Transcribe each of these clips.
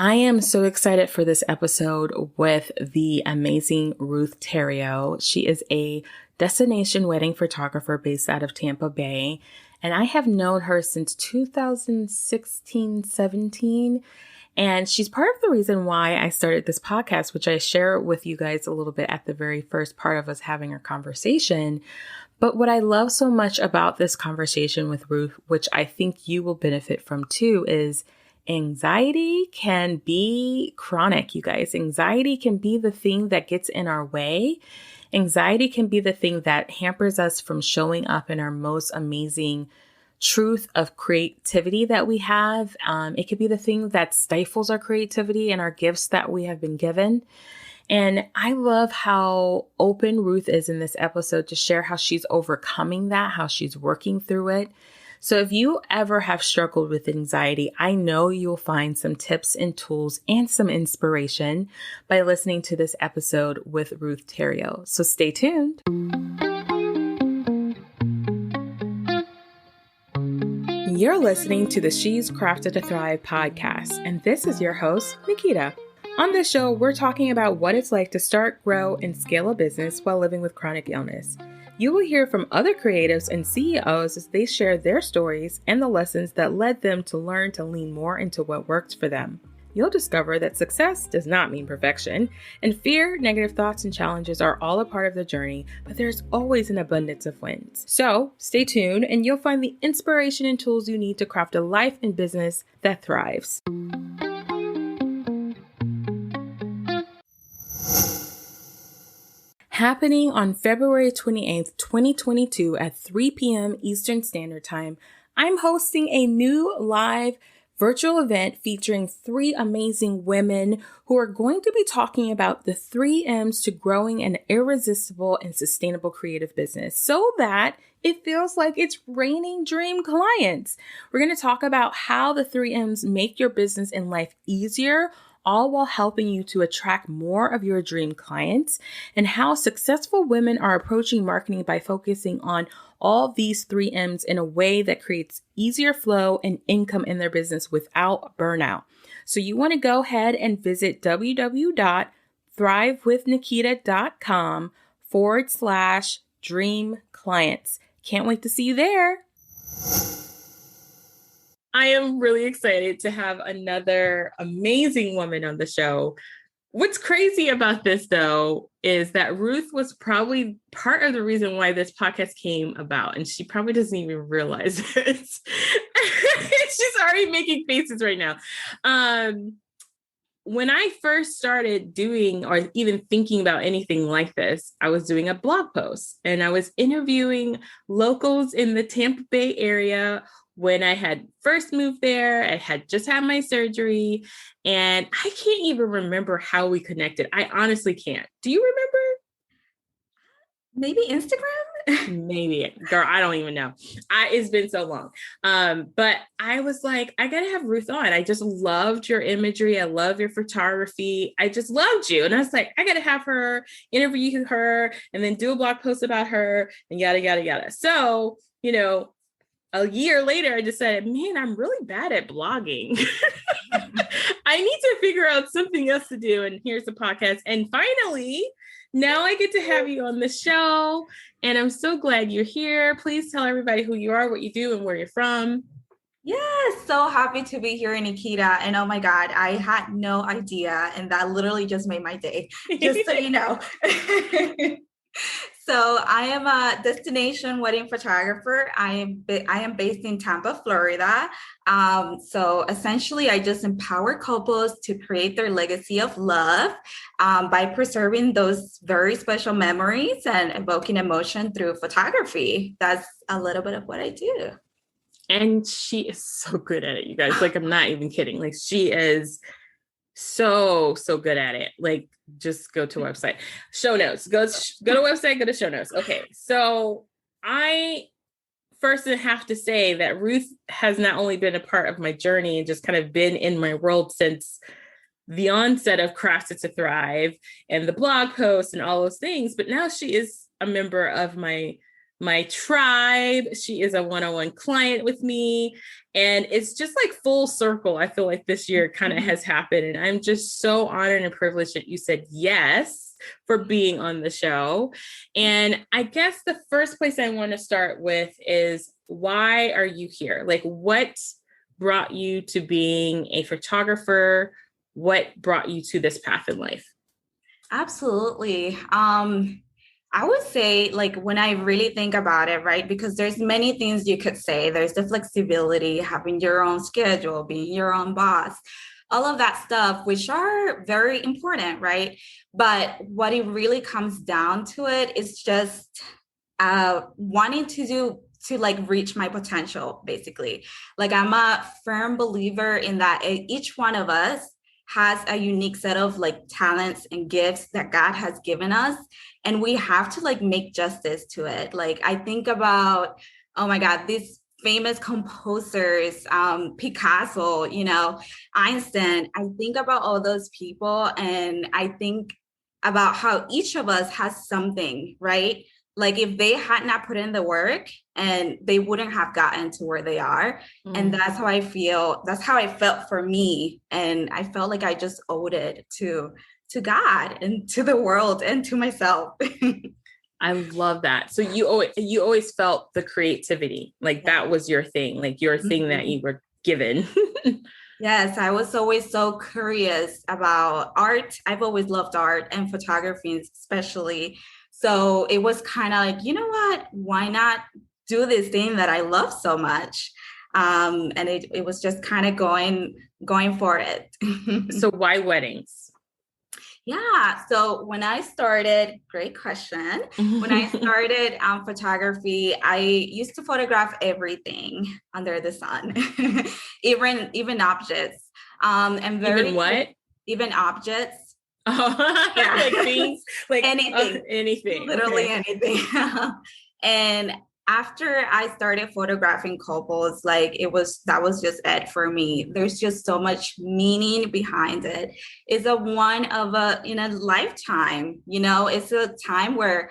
I am so excited for this episode with the amazing Ruth Terrero. She is a destination wedding photographer based out of Tampa Bay, and I have known her since 2016, 17. And she's part of the reason why I started this podcast, which I share with you guys a little bit at the very first part of us having our conversation. But what I love so much about this conversation with Ruth, which I think you will benefit from too, is anxiety can be chronic, you guys. Anxiety can be the thing that gets in our way. Anxiety can be the thing that hampers us from showing up in our most amazing truth of creativity that we have. It could be the thing that stifles our creativity and our gifts that we have been given. And I love how open Ruth is in this episode to share how she's overcoming that, how she's working through it. So if you ever have struggled with anxiety, I know you'll find some tips and tools and some inspiration by listening to this episode with Ruth Terrero. So stay tuned. You're listening to the She's Crafted to Thrive podcast, and this is your host, Nikita. On this show, we're talking about what it's like to start, grow, and scale a business while living with chronic illness. You will hear from other creatives and CEOs as they share their stories and the lessons that led them to learn to lean more into what worked for them. You'll discover that success does not mean perfection, and fear, negative thoughts, and challenges are all a part of the journey, but there's always an abundance of wins. So stay tuned and you'll find the inspiration and tools you need to craft a life and business that thrives. Happening on February 28th, 2022 at 3 p.m. Eastern Standard Time, I'm hosting a new live virtual event featuring 3 amazing women who are going to be talking about the 3 M's to growing an irresistible and sustainable creative business so that it feels like it's raining dream clients. We're going to talk about how the 3 M's make your business and life easier, all while helping you to attract more of your dream clients, and how successful women are approaching marketing by focusing on all these 3 M's in a way that creates easier flow and income in their business without burnout. So you want to go ahead and visit www.thrivewithnikita.com/dream clients. Can't wait to see you there. I am really excited to have another amazing woman on the show. What's crazy about this, though, is that Ruth was probably part of the reason why this podcast came about, and she probably doesn't even realize it. She's already making faces right now. When I first started doing or even thinking about anything like this, I was doing a blog post, and I was interviewing locals in the Tampa Bay area. When I had first moved there, I had just had my surgery, and I can't even remember how we connected. I honestly can't. Do you remember? Maybe Instagram? Maybe. Girl, I don't even know. It's been so long. But I was like, I got to have Ruth on. I just loved your imagery. I love your photography. I just loved you. And I was like, I got to have her, interview her, and then do a blog post about her, and yada, yada, yada. So, a year later, I decided, man, I'm really bad at blogging. I need to figure out something else to do. And here's the podcast. And finally, now I get to have you on the show. And I'm so glad you're here. Please tell everybody who you are, what you do, and where you're from. Yes, so happy to be here, Nikita. And oh my God, I had no idea. And that literally just made my day, just so you know. So I am a destination wedding photographer. I am based in Tampa, Florida. So essentially, I just empower couples to create their legacy of love by preserving those very special memories and evoking emotion through photography. That's a little bit of what I do. And she is so good at it, you guys. Like, I'm not even kidding. Like, she is so good at it. Like, just go to a website, show notes, go to website, go to show notes. Okay. So I first have to say that Ruth has not only been a part of my journey and just kind of been in my world since the onset of Crafted to Thrive and the blog posts and all those things, but now she is a member of my my tribe. She is a one-on-one client with me. And it's just like full circle. I feel like this year kind of has happened. And I'm just so honored and privileged that you said yes for being on the show. And I guess the first place I want to start with is, why are you here? Like, what brought you to being a photographer? What brought you to this path in life? Absolutely. I would say, like, when I really think about it, right? Because there's many things you could say. There's the flexibility, having your own schedule, being your own boss, all of that stuff, which are very important, right? But what it really comes down to it is just wanting to like reach my potential, basically. Like, I'm a firm believer in that each one of us has a unique set of like talents and gifts that God has given us, and we have to like make justice to it. Like, I think about, oh my God, these famous composers, Picasso, Einstein. I think about all those people, and I think about how each of us has something, right? Like, if they had not put in the work, and they wouldn't have gotten to where they are. And that's how I feel. That's how I felt for me. And I felt like I just owed it to God and to the world and to myself. I love that. So you always felt the creativity, like that was your thing, like your thing that you were given. Yes, I was always so curious about art. I've always loved art and photography, especially. So it was kind of like, you know what? Why not do this thing that I love so much? And it was just kind of going for it. So why weddings? Yeah. So when I started, great question. When I started photography, I used to photograph everything under the sun, even objects. And Even what? Even objects. Oh, Yeah. like things, like anything, anything, literally okay. anything. And after I started photographing couples, like that was just it for me. There's just so much meaning behind it. It's a one of a in a lifetime, it's a time where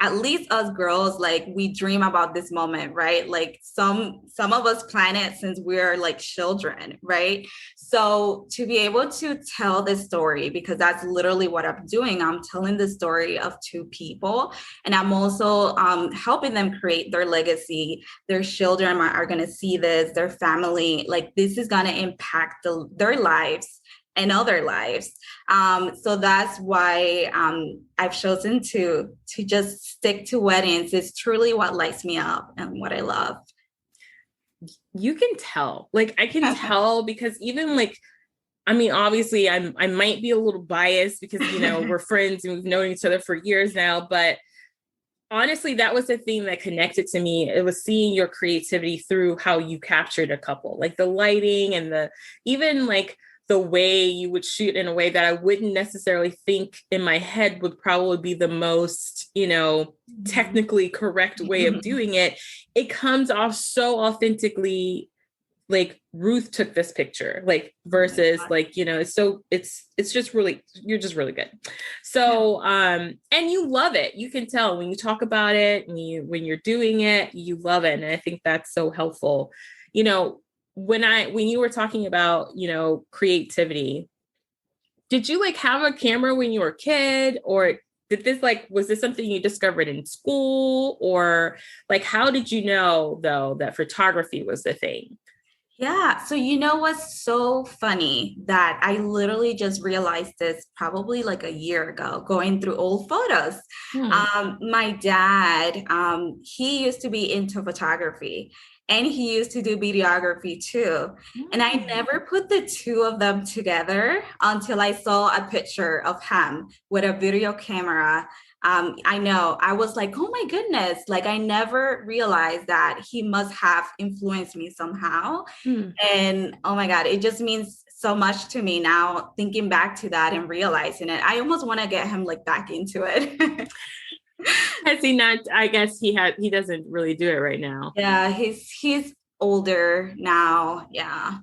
at least us girls, like, we dream about this moment, right? Like, some of us plan it since we're like children, right? So to be able to tell this story, because that's literally what I'm doing, I'm telling the story of two people, and I'm also helping them create their legacy. Their children are going to see this, their family, like, this is going to impact their lives and other lives. So that's why I've chosen to just stick to weddings. It's truly what lights me up and what I love. You can tell, like, I can tell, because even like, I mean, obviously I might be a little biased because, we're friends and we've known each other for years now, but honestly, that was the thing that connected to me. It was seeing your creativity through how you captured a couple, like the lighting and even like the way you would shoot in a way that I wouldn't necessarily think in my head would probably be the most, technically correct way of doing it. It comes off so authentically, like, Ruth took this picture, like, versus like, it's just really, you're just really good. So, and you love it. You can tell when you talk about it and when you're doing it, you love it. And I think that's so helpful. When you were talking about, creativity, did you like have a camera when you were a kid, or was this something you discovered in school, or like, how did you know though that photography was the thing? Yeah. So, what's so funny, that I literally just realized this probably like a year ago, going through old photos. My dad, he used to be into photography, and he used to do videography too. And I never put the two of them together until I saw a picture of him with a video camera. I know, I was like, oh my goodness, like, I never realized that he must have influenced me somehow. And oh my God, it just means so much to me now, thinking back to that and realizing it. I almost want to get him like back into it. Has he not? I guess he doesn't really do it right now. Yeah, he's older now. Yeah.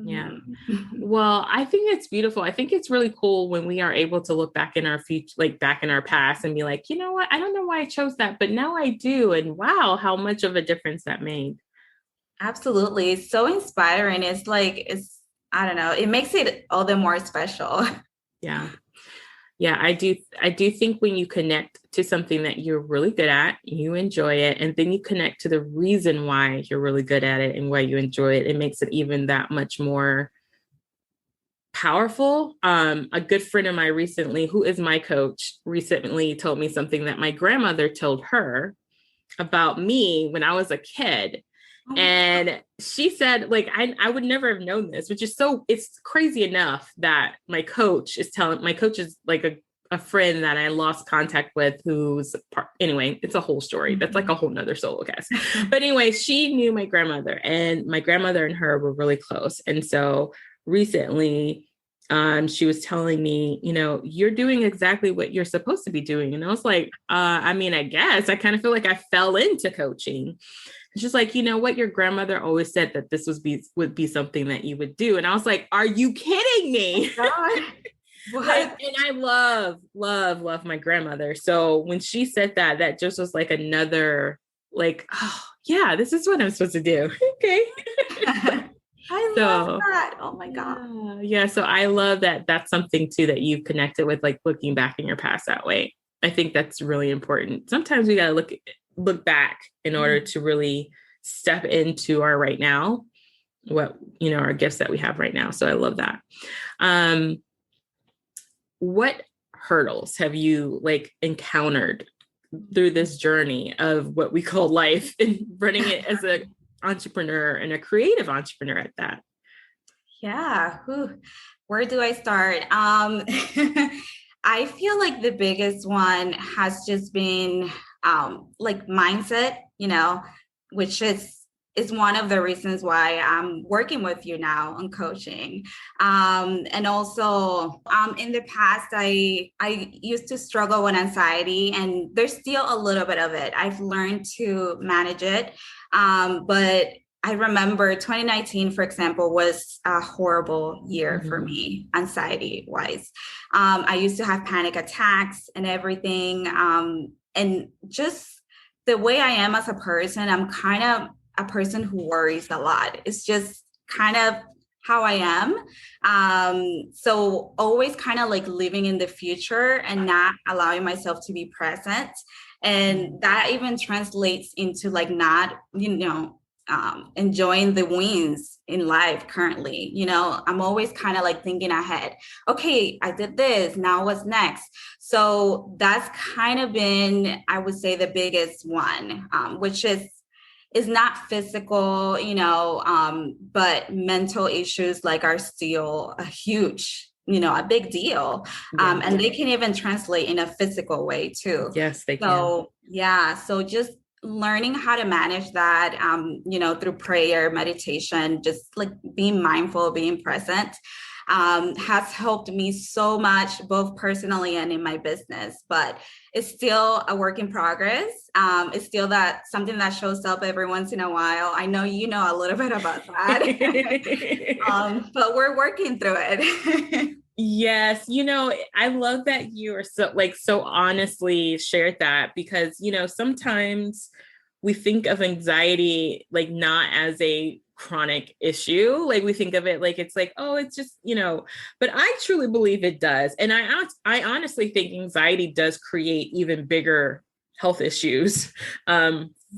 Yeah. Mhm. Well, I think it's beautiful. I think it's really cool when we are able to look back in our future, like back in our past and be like, you know what? I don't know why I chose that, but now I do. And wow, how much of a difference that made. Absolutely. It's so inspiring. It's like, I don't know, it makes it all the more special. Yeah. Yeah, I do think when you connect to something that you're really good at, you enjoy it, and then you connect to the reason why you're really good at it and why you enjoy it, it makes it even that much more powerful. A good friend of mine recently, who is my coach, recently told me something that my grandmother told her about me when I was a kid. Oh my God. And she said, like, I would never have known this, which is it's crazy enough that my coach is like a friend that I lost contact with anyway, it's a whole story. That's like a whole nother solo cast. But anyway, she knew my grandmother and my grandmother and her were really close. And so recently, she was telling me, you're doing exactly what you're supposed to be doing. And I was like, I mean, I guess I kind of feel like I fell into coaching. It's just like, you know what? Your grandmother always said that this would be something that you would do. And I was like, are you kidding me? God. Like, What? and I love my grandmother. So when she said that, that just was like another, like, oh yeah, this is what I'm supposed to do. Okay. I love So that. Oh my God. yeah. So I love that that's something too that you've connected with, like looking back in your past that way. I think that's really important. Sometimes we gotta look back in order to really step into our right now, our gifts that we have right now. So I love that. Um, what hurdles have you like encountered through this journey of what we call life and running it as an entrepreneur and a creative entrepreneur at that? Yeah. Whew. Where do I start? I feel like the biggest one has just been like mindset, which is one of the reasons why I'm working with you now on coaching. And also, in the past, I used to struggle with anxiety, and there's still a little bit of it. I've learned to manage it, but I remember 2019, for example, was a horrible year for Mhm. me, anxiety wise. I used to have panic attacks and everything. And just the way I am as a person, I'm kind of a person who worries a lot. It's just kind of how I am. So always kind of like living in the future and not allowing myself to be present. And that even translates into like not, enjoying the wins in life currently. I'm always kind of like thinking ahead. Okay, I did this. Now what's next? So that's kind of been, I would say, the biggest one, which is not physical, but mental issues like are still a big deal. Yeah. And they can even translate in a physical way too. Yes, they can. So yeah, so just learning how to manage that, through prayer, meditation, just like being mindful, being present, has helped me so much, both personally and in my business. But it's still a work in progress. It's still that something that shows up every once in a while. I know you know a little bit about that, but we're working through it. Yes, I love that you are so honestly shared that because, sometimes we think of anxiety like not as a chronic issue. Like we think of it like it's like, oh, it's just, but I truly believe it does. And I honestly think anxiety does create even bigger health issues.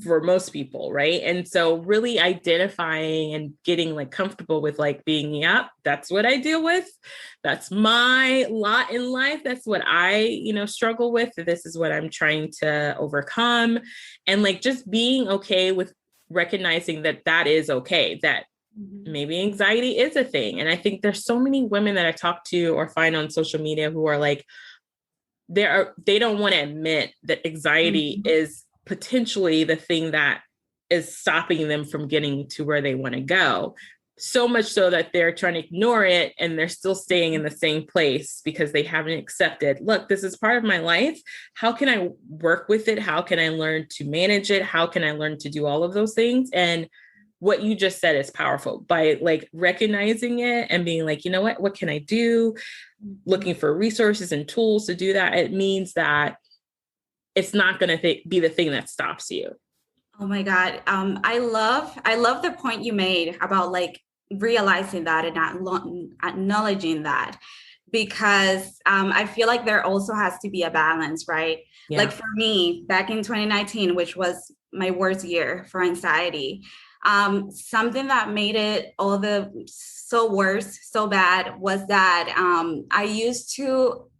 For most people, right? And so really identifying and getting like comfortable with like being, yep, that's what I deal with. That's my lot in life. That's what I, struggle with. This is what I'm trying to overcome. And like just being okay with recognizing that that is okay, that maybe anxiety is a thing. And I think there's so many women that I talk to or find on social media who are like, they don't want to admit that anxiety Mhm. is potentially the thing that is stopping them from getting to where they want to go. So much so that they're trying to ignore it and they're still staying in the same place because they haven't accepted, look, this is part of my life. How can I work with it? How can I learn to manage it? How can I learn to do all of those things? And what you just said is powerful by like recognizing it and being like, you know what can I do? Looking for resources and tools to do that. It means that it's not going to be the thing that stops you. Oh my God. I love the point you made about like realizing that and acknowledging that, because I feel like there also has to be a balance, right? Yeah. Like for me, back in 2019, which was my worst year for anxiety, something that made it all the so worse, so bad was that I used to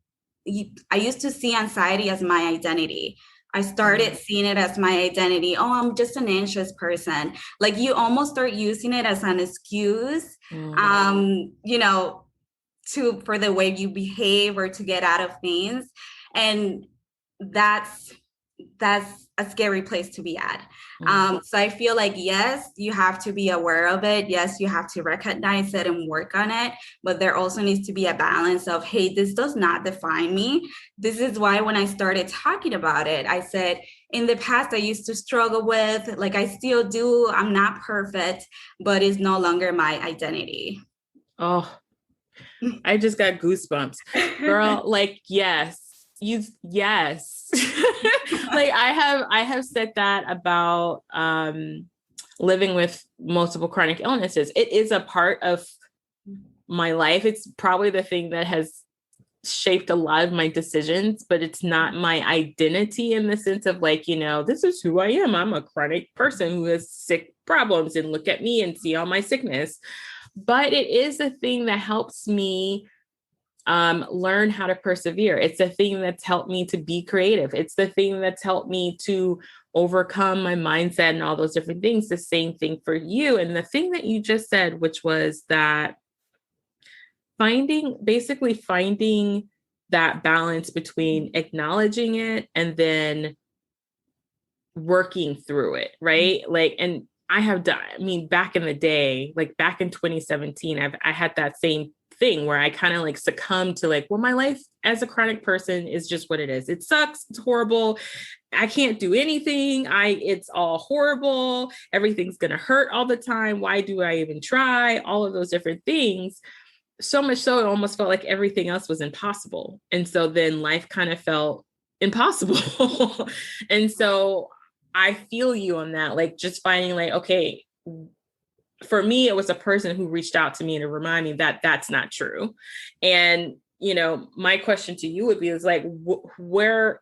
see anxiety as my identity. I started seeing it as my identity. Oh, I'm just an anxious person. Like you almost start using it as an excuse, you know, for the way you behave or to get out of things. And that's a scary place to be at. So I feel like, yes, you have to be aware of it. Yes, you have to recognize it and work on it. But there also needs to be a balance of, hey, this does not define me. This is why when I started talking about it, I said, in the past, I used to struggle with, like I still do. I'm not perfect, but it's no longer my identity. Oh, I just got goosebumps. Girl, like, yes. Yes. Like I have said that about living with multiple chronic illnesses. It is a part of my life. It's probably the thing that has shaped a lot of my decisions, but it's not my identity in the sense of like, you know, this is who I am. I'm a chronic person who has sick problems and look at me and see all my sickness. But it is a thing that helps me learn how to persevere. It's the thing that's helped me to be creative. It's the thing that's helped me to overcome my mindset and all those different things. The same thing for you. And the thing that you just said, which was that finding that balance between acknowledging it and then working through it, right? Like, and I have done, I mean, back in the day, like back in 2017, I had that same thing where I kind of like succumbed to like, well, my life as a chronic person is just what it is. It sucks. It's horrible. I can't do anything. It's all horrible. Everything's going to hurt all the time. Why do I even try? All of those different things. So much so it almost felt like everything else was impossible. And so then life kind of felt impossible. And so I feel you on that, like just finding like, okay, for me, it was a person who reached out to me to remind me that that's not true. And, you know, my question to you would be is like, where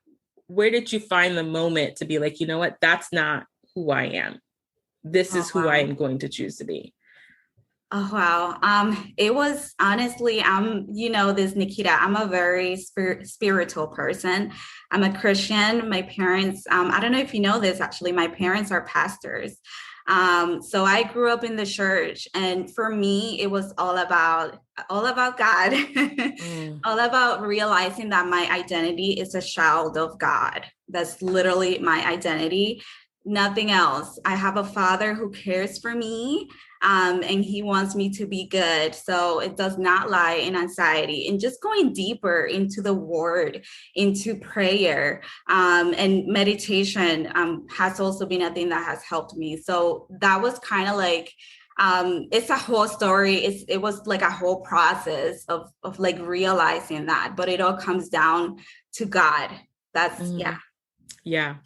did you find the moment to be like, you know what, that's not who I am. This is who I am going to choose to be. Oh, wow. It was honestly, you know, this Nikita, I'm a very spiritual person. I'm a Christian. My parents, I don't know if you know this, actually, my parents are pastors. So I grew up in the church, and for me, it was all about God, all about realizing that my identity is a child of God. That's literally my identity. Nothing else. I have a father who cares for me, and he wants me to be good. So it does not lie in anxiety. And just going deeper into the word, into prayer, and meditation has also been a thing that has helped me. So that was kind of like, it's a whole story. It was like a whole process of like realizing that, but it all comes down to God. That's yeah. Yeah,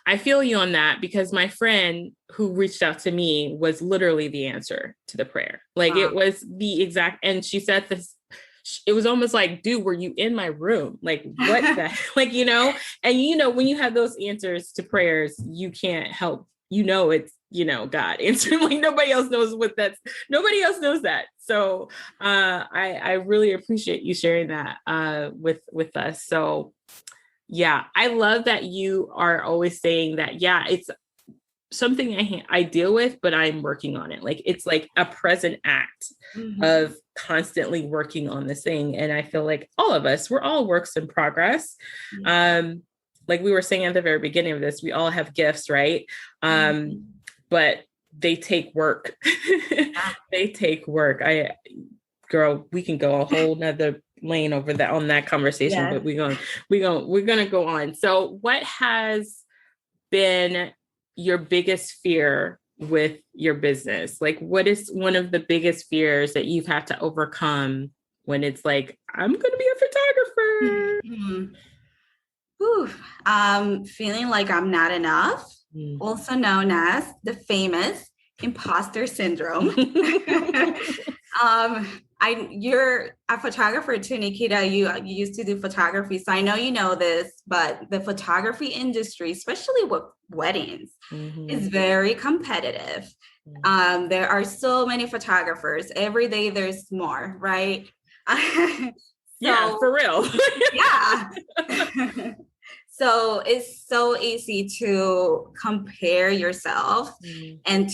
I feel you on that because my friend who reached out to me was literally the answer to the prayer. Like it was the exact, and she said this, it was almost like, dude, were you in my room? Like what the, like, you know, and you know, when you have those answers to prayers, you can't help, you know, it's, you know, God answering, like nobody else knows nobody else knows that. So I really appreciate you sharing that with us. So yeah, I love that you are always saying that, yeah, it's something I deal with, but I'm working on it. Like, it's like a present act of constantly working on this thing. And I feel like all of us, we're all works in progress. Like we were saying at the very beginning of this, we all have gifts, right? But they take work. They take work. Girl, we can go a whole nother lane over that on that conversation, but we're gonna go on. So what has been your biggest fear with your business? Like, what is one of the biggest fears that you've had to overcome when it's like, I'm going to be a photographer? Mhm. Whew. Feeling like I'm not enough, Mm. also known as the famous imposter syndrome. You're a photographer too, Nikita. You used to do photography, so I know you know this, but the photography industry, especially with weddings, is very competitive. There are so many photographers. Every day there's more, right? Yeah, So for real. yeah. So it's so easy to compare yourself and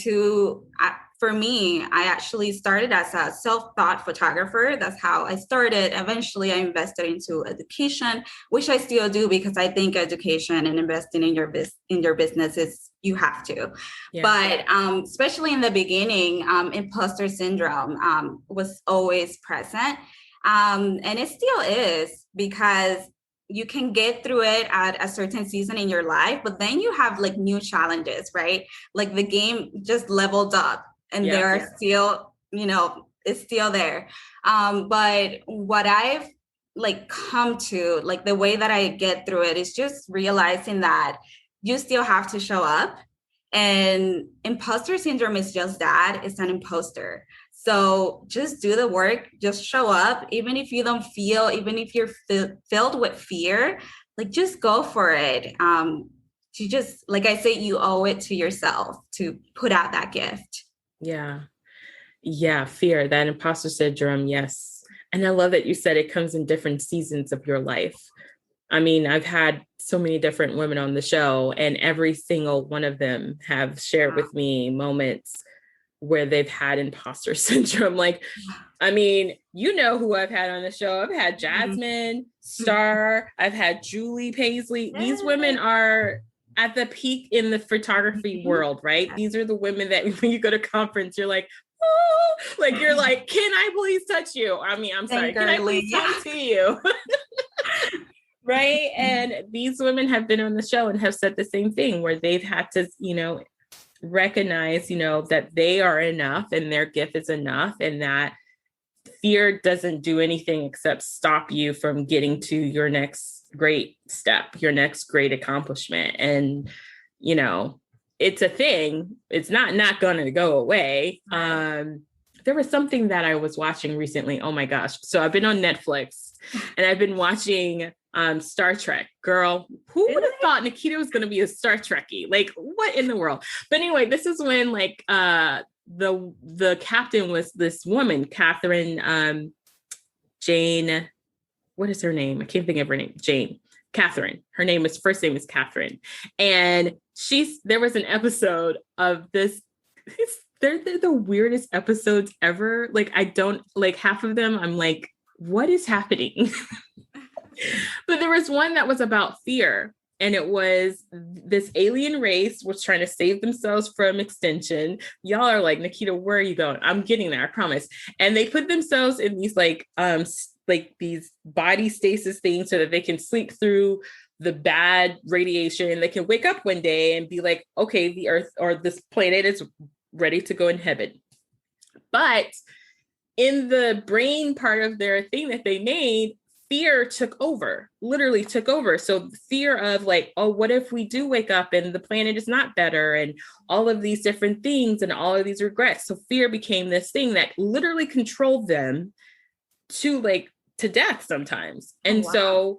for me, I actually started as a self-taught photographer. That's how I started. Eventually, I invested into education, which I still do because I think education and investing in your business is you have to. Yeah. But especially in the beginning, imposter syndrome was always present. And it still is because you can get through it at a certain season in your life, but then you have like new challenges, right? Like the game just leveled up and there are still, it's still there. But what I've like come to, like the way that I get through it is just realizing that you still have to show up. And imposter syndrome is just that, it's an imposter. So just do the work, just show up, even if you don't feel, even if you're filled with fear, like just go for it. You just, like I say, you owe it to yourself to put out that gift. Yeah. Yeah. Fear, that imposter syndrome. Yes. And I love that you said it comes in different seasons of your life. I mean, I've had so many different women on the show, and every single one of them have shared with me moments where they've had imposter syndrome. Like, I mean, you know who I've had on the show. I've had Jasmine, Star, I've had Julie Paisley. These women are at the peak in the photography world, right? These are the women that when you go to conference, you're like, oh, like you're like, can I please touch you? I mean, I'm sorry, can I please talk to you? Right. And these women have been on the show and have said the same thing where they've had to, recognize, that they are enough and their gift is enough, and that fear doesn't do anything except stop you from getting to your next great step, your next great accomplishment. And, it's a thing. It's not going to go away. There was something that I was watching recently. Oh my gosh. So I've been on Netflix and I've been watching Star Trek. Girl, who would have thought Nikita was going to be a Star Trekkie? Like, what in the world? But anyway, this is when like the captain was this woman, Catherine Jane. What is her name? I can't think of her name. Jane. Catherine. Her first name is Catherine. And there was an episode of this. They're the weirdest episodes ever. Like, I don't like half of them. I'm like, what is happening? But there was one that was about fear. And it was this alien race was trying to save themselves from extinction. Y'all are like, Nikita, where are you going? I'm getting there, I promise. And they put themselves in these like these body stasis things so that they can sleep through the bad radiation. They can wake up one day and be like, okay, the Earth or this planet is ready to go in heaven. But in the brain part of their thing that they made, fear literally took over. So fear of like, oh, what if we do wake up and the planet is not better, and all of these different things and all of these regrets. So fear became this thing that literally controlled them to death sometimes. And so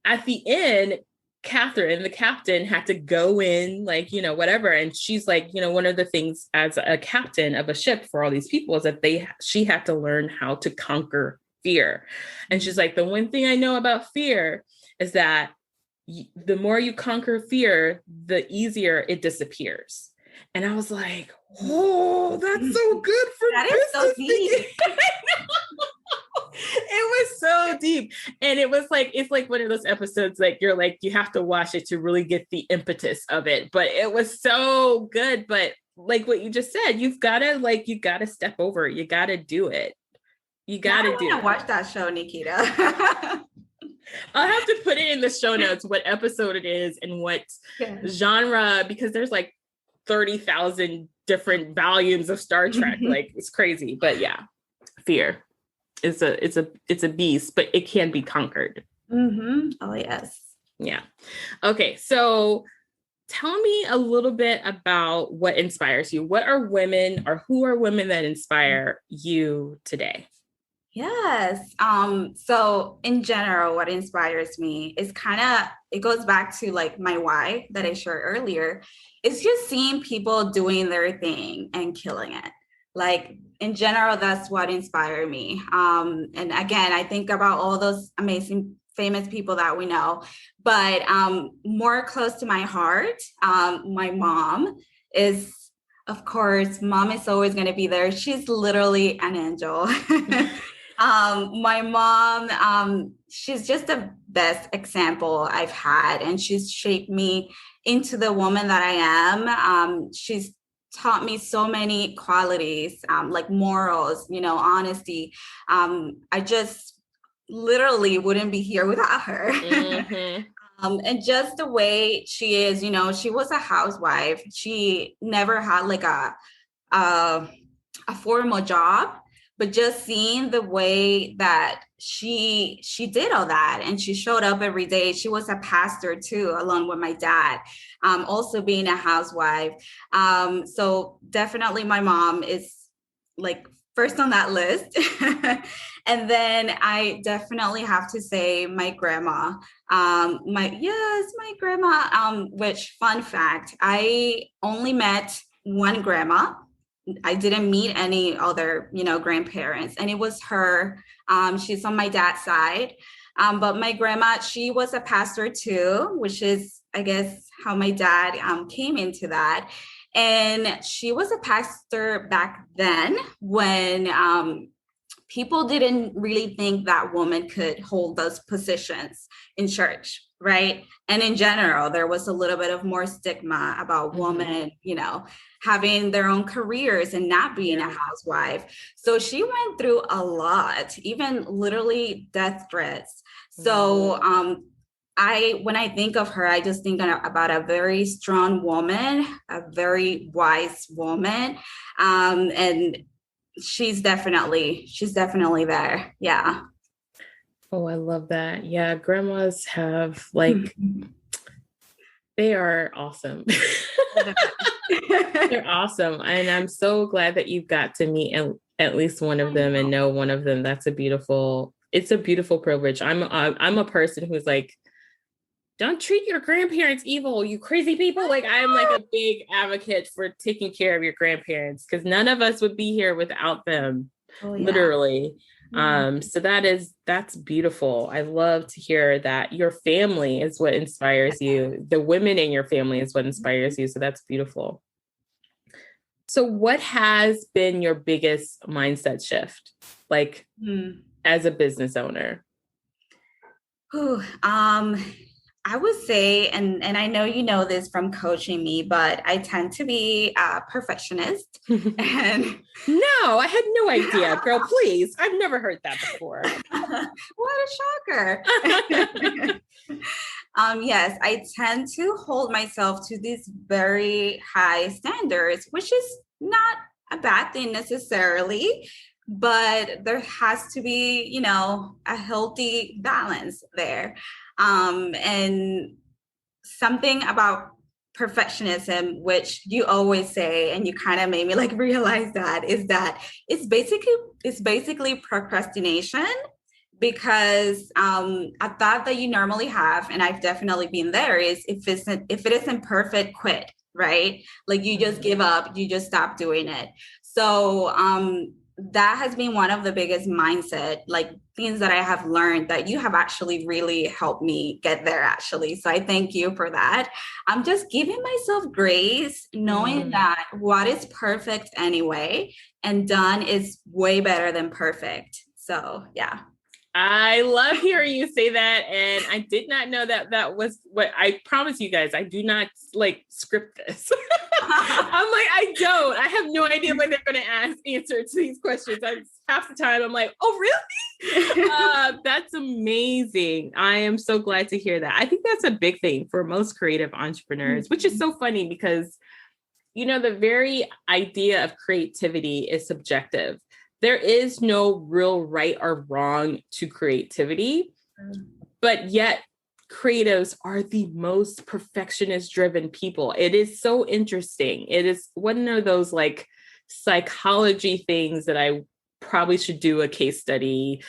at the end, Catherine, the captain, had to go in, like, whatever. And she's like, one of the things as a captain of a ship for all these people is that she had to learn how to conquer fear. And she's like, the one thing I know about fear is that the more you conquer fear, the easier it disappears. And I was like, oh, that's so good for that business. Is so deep. It was so deep. And it was like, it's like one of those episodes like you're like, you have to watch it to really get the impetus of it. But it was so good. But like what you just said, you gotta step over it. You gotta do it. You gotta do it. Watch that show, Nikita. I'll have to put it in the show notes what episode it is and what genre, because there's like 30,000 different volumes of Star Trek. Like, it's crazy. But yeah, fear is it's a beast, but it can be conquered. Mm-hmm. Oh, yes. Yeah. Okay. So tell me a little bit about what inspires you. What are women, or who are women that inspire you today? Yes. So in general, what inspires me is it goes back to like my why that I shared earlier. It's just seeing people doing their thing and killing it. Like in general, that's what inspired me. And again, I think about all those amazing, famous people that we know, but more close to my heart, my mom is, of course, mom is always going to be there. She's literally an angel. My mom, she's just the best example I've had, and she's shaped me into the woman that I am. She's taught me so many qualities, like morals, honesty. I just literally wouldn't be here without her. Mm-hmm. And just the way she is, she was a housewife. She never had like a formal job, but just seeing the way that she did all that, and she showed up every day. She was a pastor too, along with my dad, also being a housewife. So definitely my mom is like first on that list. And then I definitely have to say my grandma. My grandma, which fun fact, I only met one grandma. I didn't meet any other, grandparents, and it was her. She's on my dad's side. But my grandma, she was a pastor too, which is, I guess, how my dad came into that. And she was a pastor back then when people didn't really think that women could hold those positions in church, right? And in general, there was a little bit of more stigma about women, having their own careers and not being a housewife. So she went through a lot, even literally death threats. So when I think of her, I just think about a very strong woman, a very wise woman. And she's definitely there. Yeah. Oh, I love that. Yeah. Grandmas have they are awesome. They're awesome. And I'm so glad that you've got to meet at least one of them and know one of them. It's a beautiful privilege. I'm a person who's like, don't treat your grandparents evil, you crazy people. Like, I'm like a big advocate for taking care of your grandparents, because none of us would be here without them. Oh, yeah. Literally. So that's beautiful. I love to hear that your family is what inspires you. The women in your family is what inspires you. So that's beautiful. So what has been your biggest mindset shift, like as a business owner? I would say, and I know you know this from coaching me, but I tend to be a perfectionist. And no, I had no idea, girl. Please, I've never heard that before. What a shocker! Yes, I tend to hold myself to these very high standards, which is not a bad thing necessarily. But there has to be, a healthy balance there. And something about perfectionism, which you always say, and you kind of made me like realize that, is that it's basically procrastination, because a thought that you normally have, and I've definitely been there, is if it isn't perfect, quit, right? Like you just give up, you just stop doing it. So that has been one of the biggest mindset, like things that I have learned that you have actually really helped me get there, actually. So I thank you for that. I'm just giving myself grace, knowing that what is perfect anyway and done is way better than perfect. So yeah. I love hearing you say that. And I did not know that was what I promise you guys. I do not like script this. I'm like, I have no idea when they're going to answer to these questions. Half the time I'm like, oh, really? That's amazing. I am so glad to hear that. I think that's a big thing for most creative entrepreneurs, which is so funny because the very idea of creativity is subjective. There is no real right or wrong to creativity, but yet creatives are the most perfectionist driven people. It is so interesting. It is one of those like psychology things that I probably should do a case study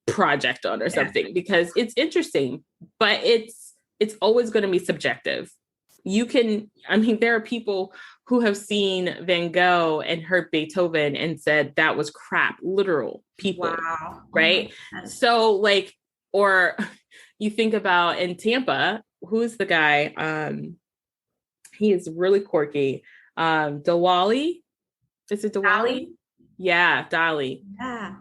project on or something, because it's interesting, but it's always going to be subjective. There are people who have seen Van Gogh and heard Beethoven and said that was crap, literal people. Wow. Right. So like, or you think about in Tampa, who's the guy? He is really quirky. Diwali. Is it Diwali? Yeah, Dali. Yeah.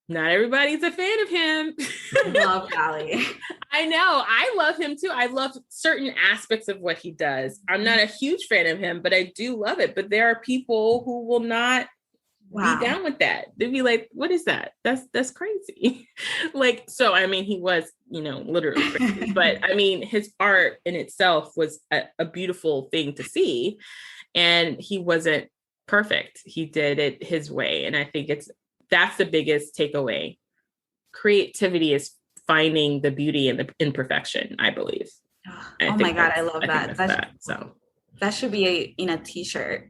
Not everybody's a fan of him. I love Dali. I know. I love him too. I love certain aspects of what he does. I'm not a huge fan of him, but I do love it. But there are people who will not be down with that. They'd be like, what is that? That's crazy. Like, so, I mean, he was, literally crazy, but I mean, his art in itself was a beautiful thing to see. And he wasn't perfect. He did it his way. And I think that's the biggest takeaway. Creativity is finding the beauty in the imperfection, I believe. Oh my God, I love that. That should be in a t-shirt.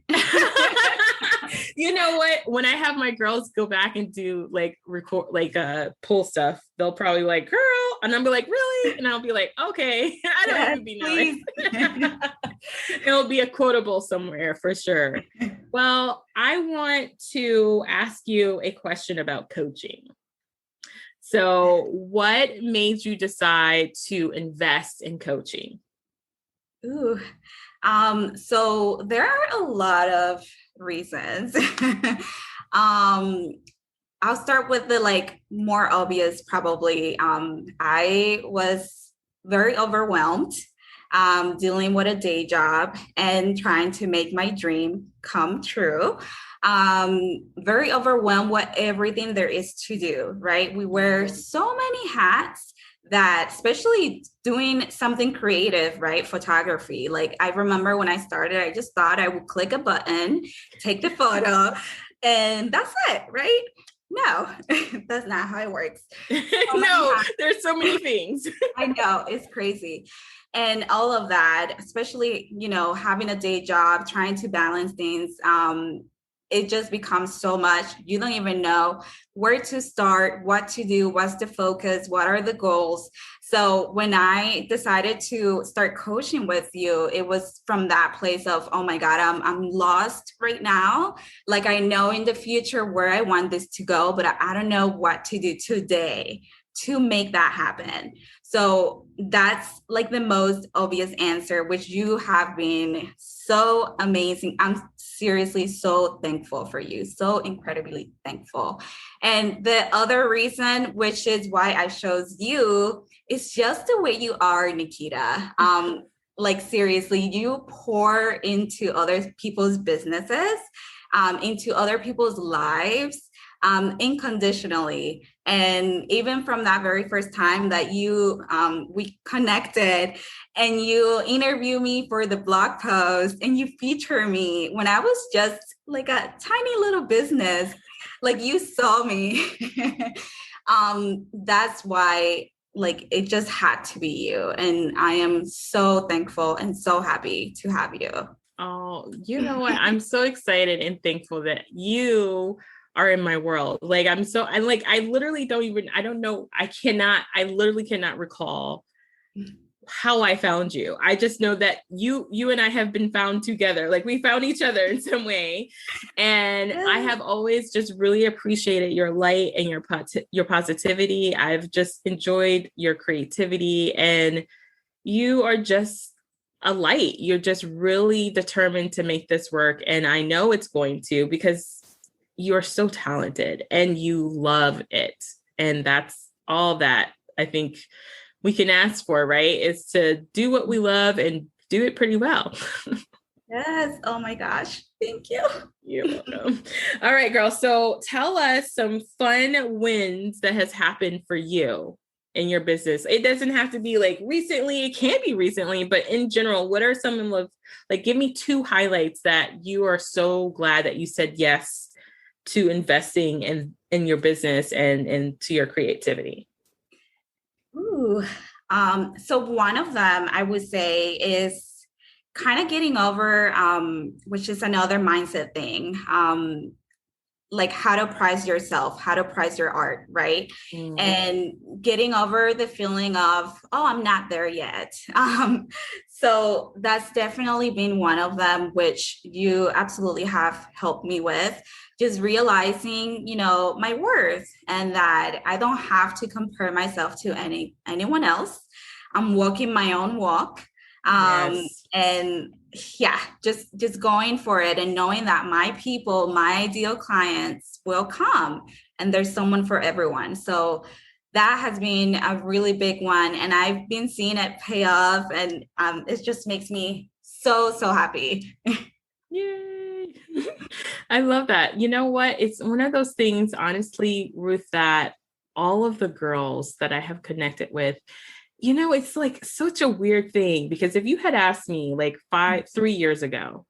You know what? When I have my girls go back and do like record, like pull stuff, they'll probably like, girl, and I'll be like, really? And I'll be like, okay, I don't want to be nice. It'll be a quotable somewhere for sure. Well, I want to ask you a question about coaching. So what made you decide to invest in coaching? Ooh, so there are a lot of reasons. I'll start with the like more obvious, probably. I was very overwhelmed dealing with a day job and trying to make my dream come true. Very overwhelmed with everything there is to do, right? We wear so many hats that, especially doing something creative, right? Photography. Like I remember when I started, I just thought I would click a button, take the photo, and that's it, right? No, that's not how it works. No, there's so many things. I know, it's crazy. And all of that, especially, having a day job, trying to balance things, it just becomes so much. You don't even know where to start, what to do, what's the focus, what are the goals. So when I decided to start coaching with you, it was from that place of, oh my God, I'm lost right now. Like I know in the future where I want this to go, but I don't know what to do today to make that happen. So that's like the most obvious answer, which you have been so amazing. I'm seriously so thankful for you, so incredibly thankful. And the other reason, which is why I chose you, is just the way you are, Nikita. Like seriously, you pour into other people's businesses, into other people's lives, unconditionally. And even from that very first time that we connected and you interview me for the blog post and you feature me when I was just like a tiny little business, like you saw me. That's why like it just had to be you. And I am so thankful and so happy to have you. Oh, you know what? I'm so excited and thankful that you are in my world. Like, I literally I literally cannot recall how I found you. I just know that you and I have been found together. Like we found each other in some way. And I have always just really appreciated your light and your positivity. I've just enjoyed your creativity, and you are just a light. You're just really determined to make this work. And I know it's going to, because you're so talented and you love it. And that's all that I think we can ask for, right? Is to do what we love and do it pretty well. Yes. Oh my gosh. Thank you. You're welcome. All right, girl. So tell us some fun wins that has happened for you in your business? It doesn't have to be like recently, it can be recently, but in general, what are some of, like, give me two highlights that you are so glad that you said yes to investing in your business and to your creativity? Ooh. So one of them I would say is kind of getting over, which is another mindset thing. Like how to price yourself, how to price your art, right? And getting over the feeling of, oh, I'm not there yet. So that's definitely been one of them, which you absolutely have helped me with. Just realizing, my worth and that I don't have to compare myself to anyone else. I'm walking my own walk. Yes. And yeah, just going for it and knowing that my people, my ideal clients will come and there's someone for everyone. So that has been a really big one, and I've been seeing it pay off, and it just makes me so happy. Yay. I love that. You know what? It's one of those things, honestly, Ruth, that all of the girls that I have connected with, it's like such a weird thing, because if you had asked me like 3 years ago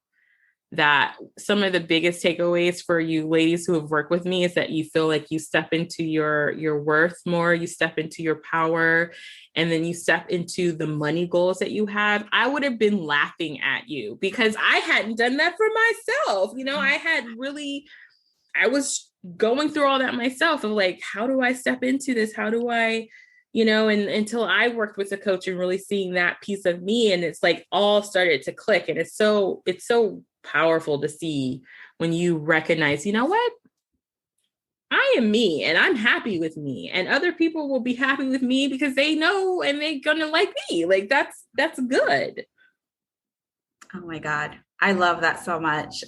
that some of the biggest takeaways for you ladies who have worked with me is that you feel like you step into your worth more, you step into your power, and then you step into the money goals that you have, I would have been laughing at you, because I hadn't done that for myself. I was going through all that myself of like, how do I step into this? How do I, and until I worked with a coach and really seeing that piece of me, and it's like all started to click. And it's so powerful to see when you recognize, you know what? I am me and I'm happy with me, and other people will be happy with me because they know and they're gonna like me. Like that's good. Oh my God. I love that so much.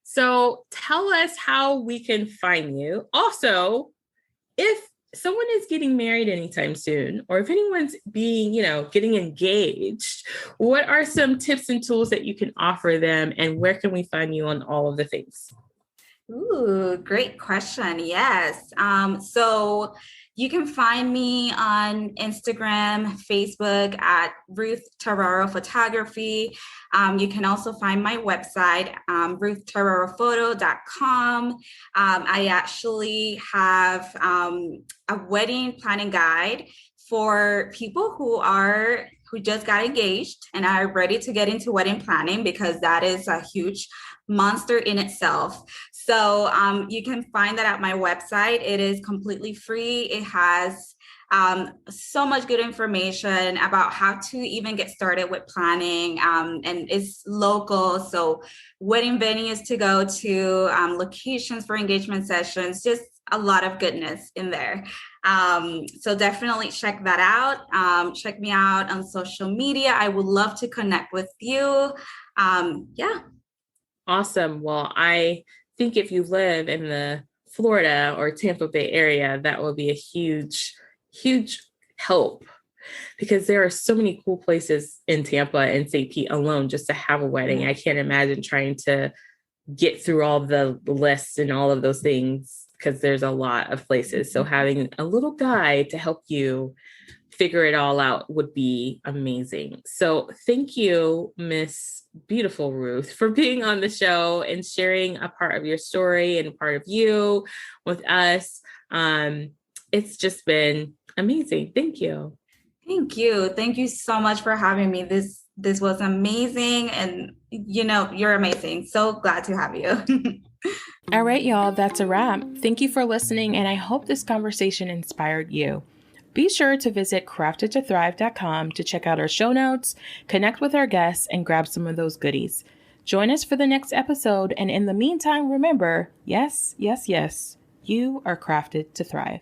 So tell us how we can find you. Also, if someone is getting married anytime soon, or if anyone's getting engaged, what are some tips and tools that you can offer them, and where can we find you on all of the things? Ooh, great question. Yes. So you can find me on Instagram, Facebook at Ruth Terrero Photography. You can also find my website, ruthterrero.com. I actually have a wedding planning guide for people who just got engaged and are ready to get into wedding planning, because that is a huge monster in itself. So you can find that at my website. It is completely free. It has so much good information about how to even get started with planning, and it's local. So wedding venues to go to, locations for engagement sessions, just a lot of goodness in there. So definitely check that out. Check me out on social media. I would love to connect with you. Yeah. Awesome. Well, I think if you live in the Florida or Tampa Bay area, that will be a huge, huge help, because there are so many cool places in Tampa and St. Pete alone just to have a wedding. I can't imagine trying to get through all the lists and all of those things, because there's a lot of places. So having a little guide to help you figure it all out would be amazing. So thank you, Miss Beautiful Ruth, for being on the show and sharing a part of your story and part of you with us. It's just been amazing. Thank you. Thank you. Thank you so much for having me. This was amazing, and you're amazing. So glad to have you. All right, y'all, that's a wrap. Thank you for listening, and I hope this conversation inspired you. Be sure to visit craftedtothrive.com to check out our show notes, connect with our guests, and grab some of those goodies. Join us for the next episode, and in the meantime, remember, yes, yes, yes, you are crafted to thrive.